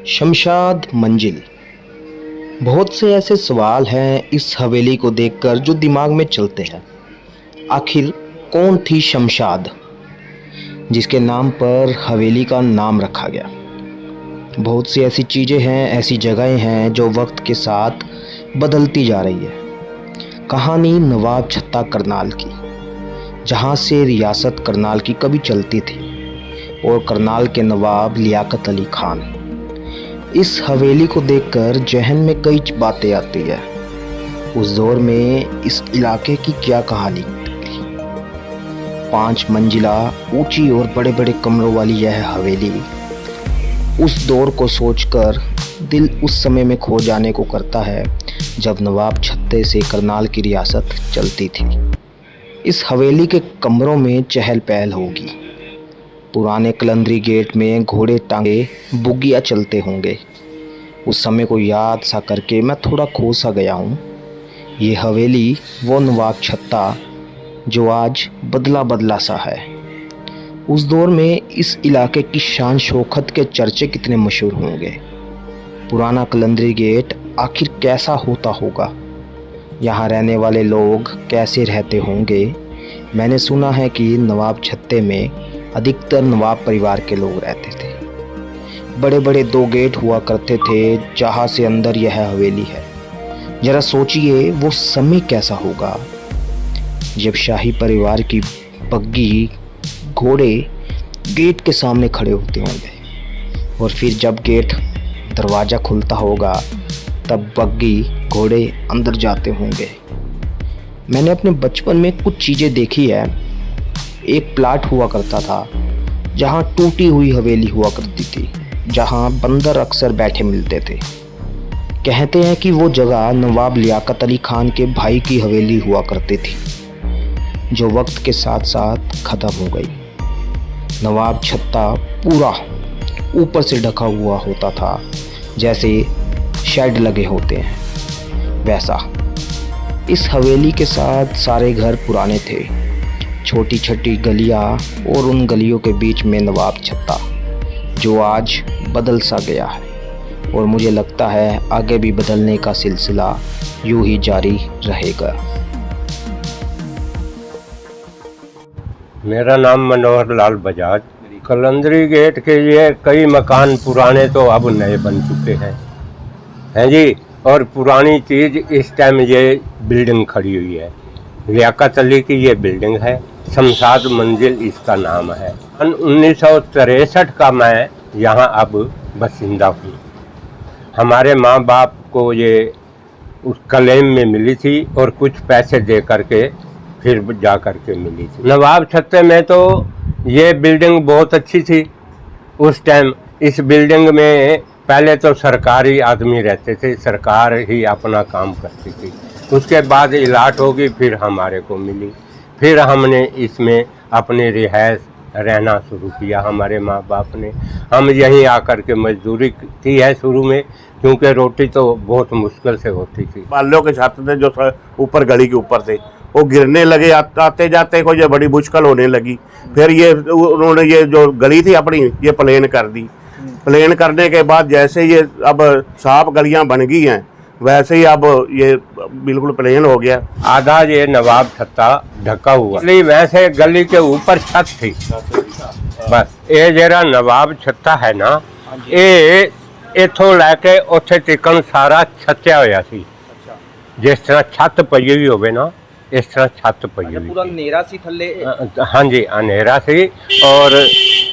शमशाद मंजिल। बहुत से ऐसे सवाल हैं इस हवेली को देखकर जो दिमाग में चलते हैं। आखिर कौन थी शमशाद, जिसके नाम पर हवेली का नाम रखा गया? बहुत सी ऐसी चीज़ें हैं, ऐसी जगहें हैं जो वक्त के साथ बदलती जा रही है। कहानी नवाब छत्ता करनाल की, जहाँ से रियासत करनाल की कभी चलती थी, और करनाल के नवाब लियाकत अली खान। इस हवेली को देखकर जहन में कई बातें आती है। उस दौर में इस इलाके की क्या कहानी थी। 5 मंजिला ऊंची और बड़े बड़े कमरों वाली यह हवेली, उस दौर को सोचकर दिल उस समय में खो जाने को करता है जब नवाब छत्ते से करनाल की रियासत चलती थी। इस हवेली के कमरों में चहल पहल होगी। पुराने कलंदरी गेट में घोड़े टांगे बुगिया चलते होंगे। उस समय को याद सा करके मैं थोड़ा खो सा गया हूँ। ये हवेली वो नवाब छत्ता जो आज बदला बदला सा है। उस दौर में इस इलाके की शान शौकत के चर्चे कितने मशहूर होंगे। पुराना कलंदरी गेट आखिर कैसा होता होगा, यहाँ रहने वाले लोग कैसे रहते होंगे। मैंने सुना है कि नवाब छत्ते में अधिकतर नवाब परिवार के लोग रहते थे। बड़े बड़े 2 गेट हुआ करते थे जहाँ से अंदर यह हवेली है। जरा सोचिए वो समय कैसा होगा जब शाही परिवार की बग्गी घोड़े गेट के सामने खड़े होते होंगे, और फिर जब गेट दरवाज़ा खुलता होगा तब बग्गी घोड़े अंदर जाते होंगे। मैंने अपने बचपन में कुछ चीज़ें देखी है। एक प्लाट हुआ करता था जहाँ टूटी हुई हवेली हुआ करती थी, जहाँ बंदर अक्सर बैठे मिलते थे। कहते हैं कि वो जगह नवाब लियाकत अली खान के भाई की हवेली हुआ करती थी, जो वक्त के साथ साथ ख़त्म हो गई। नवाब छत्ता पूरा ऊपर से ढका हुआ होता था, जैसे शेड लगे होते हैं वैसा। इस हवेली के साथ सारे घर पुराने थे, छोटी छोटी गलियां, और उन गलियों के बीच में नवाब छत्ता जो आज बदल सा गया है, और मुझे लगता है आगे भी बदलने का सिलसिला यूं ही जारी रहेगा। मेरा नाम मनोहर लाल बजाज। कलंदरी गेट के लिए कई मकान पुराने तो अब नए बन चुके हैं जी। और पुरानी चीज़ इस टाइम ये बिल्डिंग खड़ी हुई है, लियाकत अली की ये बिल्डिंग है। शमशाद मंजिल इसका नाम है। 1963 का मैं यहाँ अब बसिंदा हूँ। हमारे माँ बाप को ये उस क्लेम में मिली थी और कुछ पैसे दे करके फिर जा करके मिली थी। नवाब छत्ते में तो ये बिल्डिंग बहुत अच्छी थी उस टाइम। इस बिल्डिंग में पहले तो सरकारी आदमी रहते थे, सरकार ही अपना काम करती थी। उसके बाद इलाट होगी, फिर हमारे को मिली। फिर हमने इसमें अपनी रिहाइश रहना शुरू किया हमारे माँ बाप ने। हम यहीं आकर के मजदूरी की है शुरू में, क्योंकि रोटी तो बहुत मुश्किल से होती थी। बालों के छत थे जो ऊपर गली के ऊपर थे, वो गिरने लगे। आते जाते को ये बड़ी मुश्किल होने लगी। फिर ये उन्होंने ये जो गली थी अपनी ये प्लेन कर दी। प्लेन करने के बाद जैसे ये अब साफ गलियां बन गई हैं, वैसे ही अब ये बिल्कुल प्लेन हो गया। आधा ये नवाब छत्ता ढका हुआ, वैसे गली के ऊपर छत थी बस। ये जरा नवाब छत्ता है ना, ये इथों लैके उत्थे तिकन सारा छत्या होया सी। जिस तरह छत पई हुई होवे ना, इस तरह छत पई हुई। पूरा अंधेरा सी थल्ले। हाँ जी, अंधेरा सी और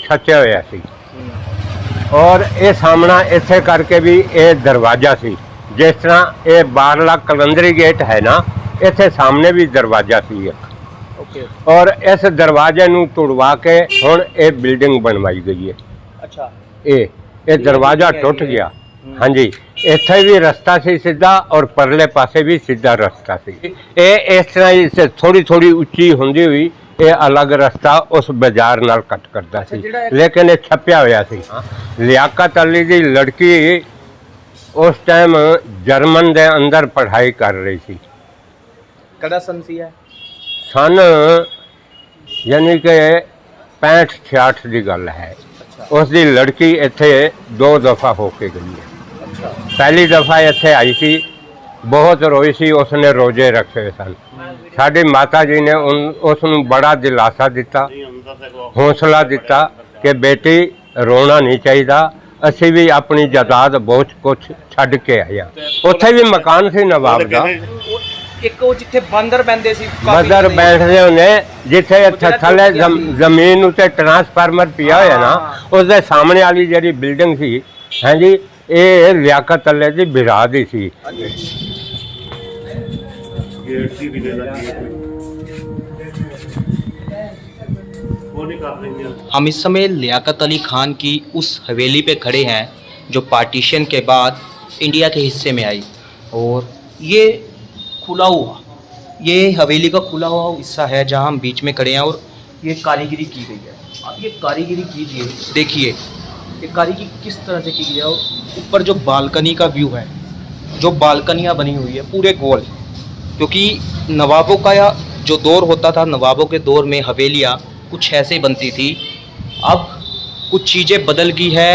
छत्या होया सी। और ये सामना इत्थे करके भी ये दरवाजा सी। जिस तरह ये बारला कलंदरी गेट है ना, इत्थे सामने भी दरवाजा सी एक। और इस दरवाजे नूं तोड़वा के हुण ये बिल्डिंग बनवाई गई है। अच्छा, ये दरवाजा टूट गया। हाँ जी, इत्थे भी रास्ता सी सीधा और परले पासे भी सीधा रास्ता सी। ये इस तरह से थोड़ी थोड़ी उच्ची हुंदी हुई ये अलग रास्ता उस बाजार नाल कट करता सी, लेकिन ये छप्या होया सी। लियाकत अली दी लड़की उस टाइम जर्मन दे अंदर पढ़ाई कर रही थी। कड़ा सन सी है? सन यानी कि 65-66 की गल है। उसकी लड़की इत्थे 2 दफ़ा होके गई है। पहली दफ़ा इत्थे आई थी, बहुत रोई सी, उसने रोजे रखे सन। साडी माता जी ने उसनूं बड़ा दिलासा दिता, हौसला दिता कि बेटी रोना नहीं चाहिए, ਅਸੀਂ भी अपनी जायदाद बहुत कुछ छड्ड के आए हैं। उत्थे भी मकान सी नवाब दा, ਇੱਕ ਉਹ ਜਿੱਥੇ ਬਾਂਦਰ ਬੈੰਦੇ ਸੀ बंदर बैठदे होने, जिथे थल्ले जमीन उत्ते ट्रांसफार्मर पिया होया ना, उसके सामने वाली जिहड़ी बिल्डिंग सी, हाँ जी, ये लियाकत अल्ले दी बिरा दी सी। हम इस समय लियाकत अली खान की उस हवेली पे खड़े हैं जो पार्टीशन के बाद इंडिया के हिस्से में आई, और ये खुला हुआ, ये हवेली का खुला हुआ हिस्सा है जहां हम बीच में खड़े हैं, और ये कारीगरी की गई है। अब ये कारीगरी कीजिए, देखिए ये कारीगरी किस तरह से की गई है। और ऊपर जो बालकनी का व्यू है, जो बालकनियाँ बनी हुई है पूरे गोल, क्योंकि नवाबों का या जो दौर होता था, नवाबों के दौर में हवेलियाँ कुछ ऐसे बनती थी। अब कुछ चीज़ें बदल गई है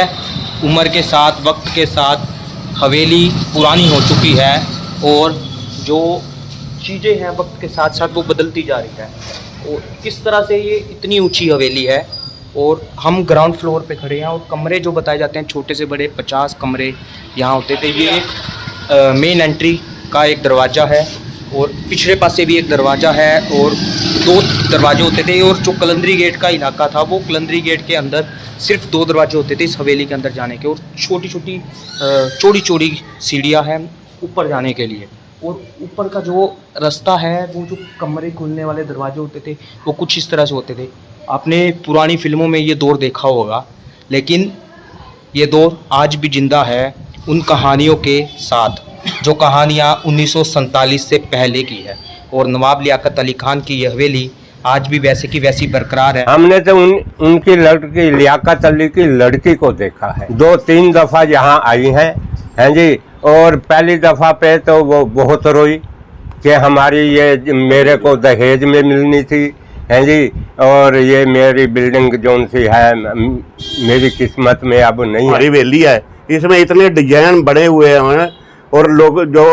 उम्र के साथ, वक्त के साथ हवेली पुरानी हो चुकी है, और जो चीज़ें हैं वक्त के साथ साथ वो बदलती जा रही है। और किस तरह से ये इतनी ऊंची हवेली है, और हम ग्राउंड फ्लोर पे खड़े हैं, और कमरे जो बताए जाते हैं छोटे से बड़े 50 कमरे यहाँ होते थे। ये एक मेन एंट्री का एक दरवाज़ा है, और पिछले पास से भी एक दरवाज़ा है, और 2 दरवाजे होते थे। और जो कलंदरी गेट का इलाका था, वो कलंदरी गेट के अंदर सिर्फ 2 दरवाजे होते थे इस हवेली के अंदर जाने के, और छोटी छोटी चौड़ी चौड़ी सीढ़ियाँ हैं ऊपर जाने के लिए। और ऊपर का जो रास्ता है, वो जो कमरे खुलने वाले दरवाजे होते थे वो कुछ इस तरह से होते थे। आपने पुरानी फिल्मों में ये दौर देखा होगा, लेकिन ये दौर आज भी जिंदा है उन कहानियों के साथ जो कहानियाँ 1947 से पहले की है। और नवाब लियाकत अली खान की यह हवेली आज भी वैसे की वैसी बरकरार है। हमने तो उनकी लड़की लियाकत अली की लड़की को देखा है, 2-3 दफ़ा यहाँ आई हैं जी। और पहली दफ़ा पे तो वो बहुत रोई कि हमारी ये मेरे को दहेज में मिलनी थी, हैं जी, और ये मेरी बिल्डिंग जोन सी है मेरी किस्मत में अब नहीं। हमारी हवेली है, इसमें इतने डिजाइन बने हुए हैं, और लोग जो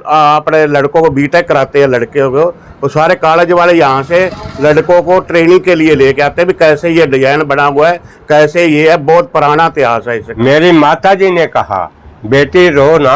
अपने लड़कों को बीटेक कराते हैं, लड़के को, वो सारे कॉलेज वाले यहाँ से लड़कों को ट्रेनिंग के लिए लेके आते हैं भी कैसे ये डिजाइन बना हुआ है, कैसे ये है, बहुत पुराना इतिहास है इसे। मेरी माता जी ने कहा, बेटी रो ना,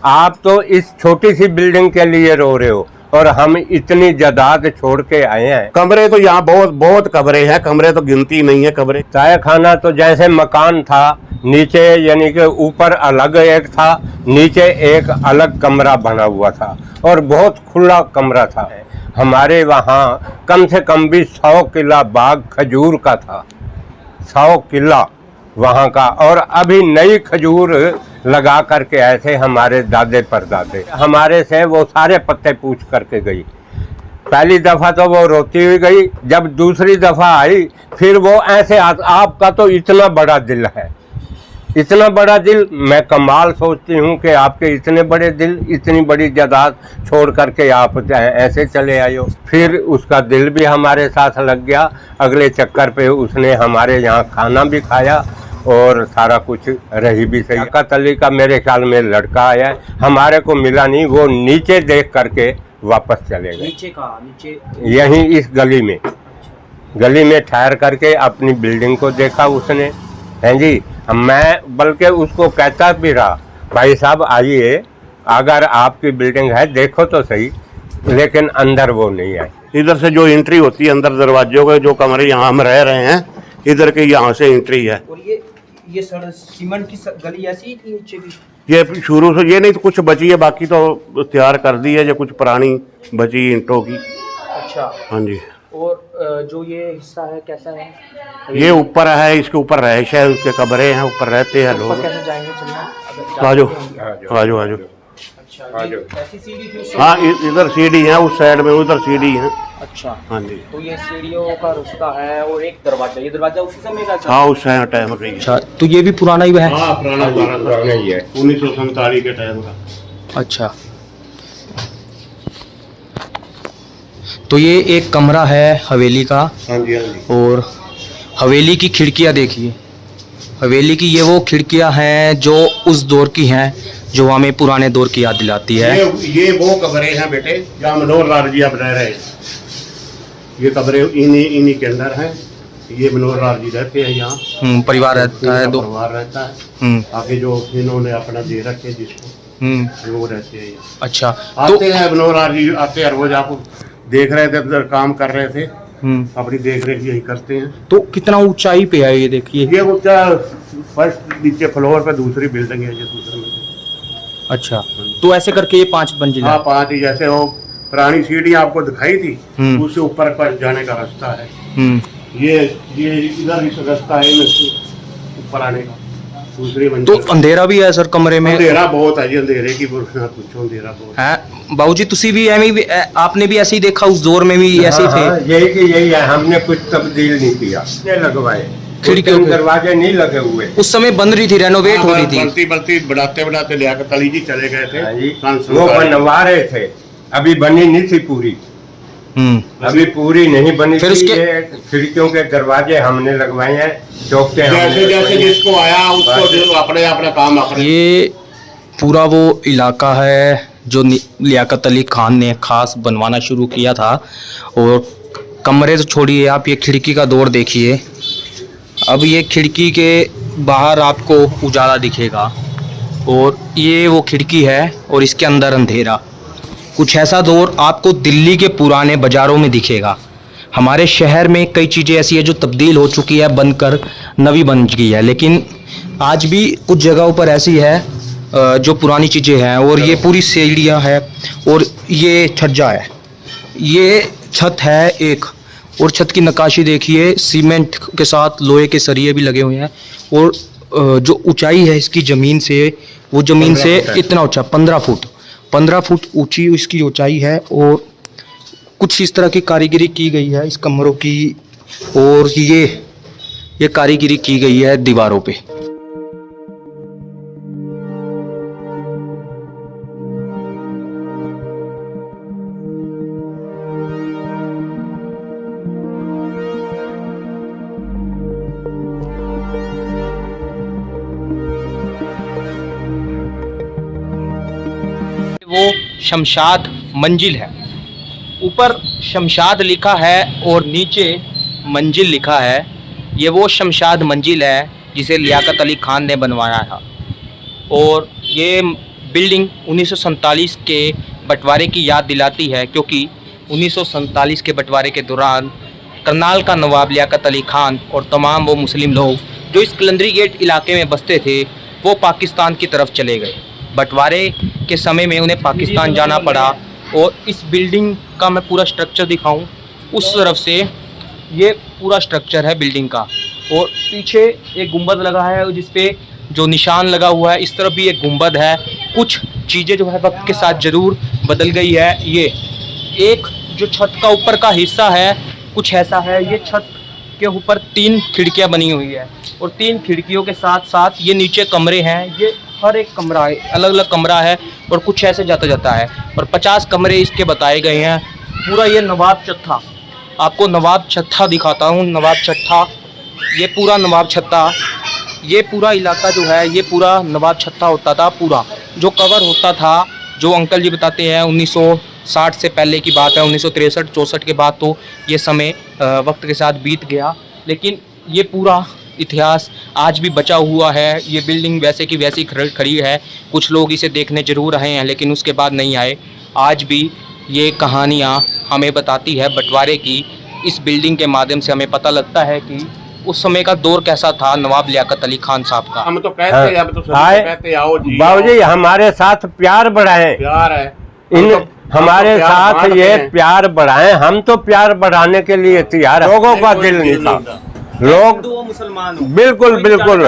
आप तो इस छोटी सी बिल्डिंग के लिए रो रहे हो, और हम इतनी जायदाद छोड़ के आए हैं। कमरे तो यहाँ बहुत बहुत कमरे हैं, कमरे तो गिनती नहीं है कमरे। चाय खाना तो जैसे मकान था, नीचे यानी कि ऊपर अलग एक था, नीचे एक अलग कमरा बना हुआ था, और बहुत खुला कमरा था। हमारे वहाँ कम से कम भी 100 किला बाग खजूर का था, 100 किला वहाँ का। और अभी नई खजूर लगा करके ऐसे हमारे दादे परदादे, हमारे से वो सारे पत्ते पूछ करके गई। पहली दफ़ा तो वो रोती हुई गई, जब दूसरी दफ़ा आई फिर वो ऐसे आपका तो इतना बड़ा दिल है, इतना बड़ा दिल। मैं कमाल सोचती हूँ कि आपके इतने बड़े दिल, इतनी बड़ी जायदाद छोड़ करके आप ऐसे चले आए हो। फिर उसका दिल भी हमारे साथ लग गया। अगले चक्कर पे उसने हमारे यहाँ खाना भी खाया, और सारा कुछ रही भी सही। लियाकत अली का मेरे ख्याल में लड़का आया, हमारे को मिला नहीं, वो नीचे देख करके वापस चले गए। नीचे कहाँ? नीचे यहीं इस गली में ठहर करके अपनी बिल्डिंग को देखा उसने, हैं जी। मैं बल्कि उसको कहता भी रहा, भाई साहब आइए, अगर आपकी बिल्डिंग है देखो तो सही, लेकिन अंदर वो नहीं आए। इधर से जो एंट्री होती है अंदर दरवाजों के, जो कमरे यहाँ हम रह रहे हैं, इधर के यहाँ से एंट्री है। और ये सड़क सीमेंट की गली ऐसी थी नीचे की? ये शुरू से ये नहीं तो कुछ बची है, बाकी तो तैयार कर दी है, जो कुछ पुरानी बची ईंटों की। अच्छा, हाँ जी। और जो ये हिस्सा है कैसा है? ये ऊपर है, इसके ऊपर रहायश है, उसके कमरे हैं, ऊपर रहते हैं लोग। कैसे जाएंगे? चलना आ जाओ आ जाओ। अच्छा, ये ऐसी सीढ़ी थी उस हाँ, इधर सीढ़ी है, उस साइड में उधर सीढ़ी है। अच्छा, हाँ जी। तो ये सीढ़ियों का रास्ता है, और एक दरवाजा, ये दरवाजा उसी समय का? हाँ, उस टाइम का ही है। अच्छा, तो ये भी पुराना ही है? हाँ, पुराना ही है, 1947 के टाइम का। अच्छा, तो ये एक कमरा है हवेली का। हाँ जी, हाँ जी। और हवेली की खिड़कियाँ देखिए, हवेली की ये वो खिड़कियां हैं जो उस दौर की हैं जो हमें पुराने दौर की याद दिलाती है। ये वो कमरे हैं बेटे जहाँ मनोहर लाल जी अब रह रहे हैं। ये कमरे इन्हीं के अंदर हैं। ये मनोहर लाल जी रहते हैं यहाँ। परिवार रहता है, दो परिवार रहता है। आगे जो इन्होंने अपना दे रखे जिसको वो रहते हैं यहाँ। अच्छा, आते हैं मनोहर लाल जी, आते हैं रोज। आप देख रहे थे उधर काम कर रहे थे, अपनी देख रेख यही करते हैं। तो कितना ऊंचाई पे है ये देखिए। ये ऊंचा फर्स्ट नीचे फ्लोर पे दूसरी बिल्डिंग है। ये दूसरी बिल्डिंग। अच्छा, तो ऐसे करके ये 5 मंजिल हाँ है। 5 ही। जैसे वो पुरानी सीढ़ी आपको दिखाई थी, उससे ऊपर पर जाने का रास्ता है। ये इधर इस रास्ता है ऊपर आने का, दूसरी मंजिल। तो अंधेरा भी है सर कमरे में? अंधेरा बहुत है जी, अंधेरे की पूछो, अंधेरा बहुत है। बाबूजी तुसी भी एवं भी आपने भी ऐसे ही देखा, उस दौर में भी ऐसे ही थे? हाँ, यही है। हमने कुछ तब्दील नहीं किया, लगवाए खिड़कियों के दरवाजे नहीं लगे हुए। उस समय बन रही थी, रेनोवेट हो रही थी। बनती बढ़ाते लियाकत अली जी चले गए थे। वो बनवा रहे थे, अभी बनी नहीं थी पूरी। अभी पूरी नहीं बनी फिर थी। उसके ये खिड़कियों के दरवाजे हमने लगवाए हैं, चौकटे जैसे जिसको आया उसको जो अपना काम अपने। ये पूरा वो इलाका है जो लियाकत अली खान ने खास बनवाना शुरू किया था। और कमरे तो छोड़िए, आप ये खिड़की का दौर देखिए। अब ये खिड़की के बाहर आपको उजाला दिखेगा और ये वो खिड़की है और इसके अंदर अंधेरा। कुछ ऐसा दौर आपको दिल्ली के पुराने बाज़ारों में दिखेगा। हमारे शहर में कई चीज़ें ऐसी है जो तब्दील हो चुकी है, बनकर नवी बन गई है, लेकिन आज भी कुछ जगहों पर ऐसी है जो पुरानी चीज़ें हैं। और ये पूरी सीढ़ियाँ है और ये छज्जा है, ये छत है एक। और छत की नक्काशी देखिए, सीमेंट के साथ लोहे के सरिये भी लगे हुए हैं। और जो ऊंचाई है इसकी ज़मीन से, वो ज़मीन से इतना ऊंचा 15 फुट ऊंची इसकी ऊंचाई है। और कुछ इस तरह की कारीगरी की गई है इस कमरों की। और ये कारीगरी की गई है दीवारों पे। वो शमशाद मंजिल है, ऊपर शमशाद लिखा है और नीचे मंजिल लिखा है। ये वो शमशाद मंजिल है जिसे लियाकत अली खान ने बनवाया था। और ये बिल्डिंग 1947 के बंटवारे की याद दिलाती है, क्योंकि 1947 के बंटवारे के दौरान करनाल का नवाब लियाकत अली खान और तमाम वो मुस्लिम लोग जो इस कलंदरी गेट इलाके में बसते थे वो पाकिस्तान की तरफ चले गए। बंटवारे के समय में उन्हें पाकिस्तान जाना पड़ा। और इस बिल्डिंग का मैं पूरा स्ट्रक्चर दिखाऊं, उस तरफ से ये पूरा स्ट्रक्चर है बिल्डिंग का। और पीछे एक गुंबद लगा है जिस पे जो निशान लगा हुआ है, इस तरफ भी एक गुंबद है। कुछ चीज़ें जो है वक्त के साथ ज़रूर बदल गई है। ये एक जो छत का ऊपर का हिस्सा है कुछ ऐसा है। ये छत के ऊपर 3 खिड़कियाँ बनी हुई है और 3 खिड़कियों के साथ साथ ये नीचे कमरे हैं। ये हर एक कमरा है, अलग अलग कमरा है और कुछ ऐसे जाता है। और 50 कमरे इसके बताए गए हैं। पूरा ये नवाब छत्ता, आपको नवाब छत्ता दिखाता हूँ। नवाब छत्ता, ये पूरा नवाब छत्ता, ये पूरा इलाका जो है ये पूरा नवाब छत्ता होता था। पूरा जो कवर होता था, जो अंकल जी बताते हैं 1960 से पहले की बात है। 1963-64 के बाद तो ये समय वक्त के साथ बीत गया, लेकिन ये पूरा इतिहास आज भी बचा हुआ है। ये बिल्डिंग वैसे की वैसी खड़ी है। कुछ लोग इसे देखने ज़रूर आए हैं लेकिन उसके बाद नहीं आए। आज भी ये कहानियाँ हमें बताती है बंटवारे की। इस बिल्डिंग के माध्यम से हमें पता लगता है कि उस समय का दौर कैसा था नवाब लियाकत अली खान साहब का। हम तो कहते हैं, अब तो कहते आओ जी, बाबूजी हमारे साथ प्यार बढ़ाएं। प्यार है हमारे साथ ये प्यार बढ़ाएं। हम तो प्यार बढ़ाने के लिए तैयार। लोगों का दिल नहीं था, लोग मुसलमान बिल्कुल।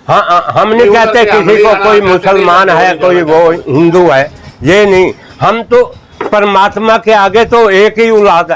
हाँ, हम नहीं कहते किसी को कोई मुसलमान है कोई वो हिंदू है, ये नहीं। हम तो परमात्मा के आगे तो एक ही औलाद है।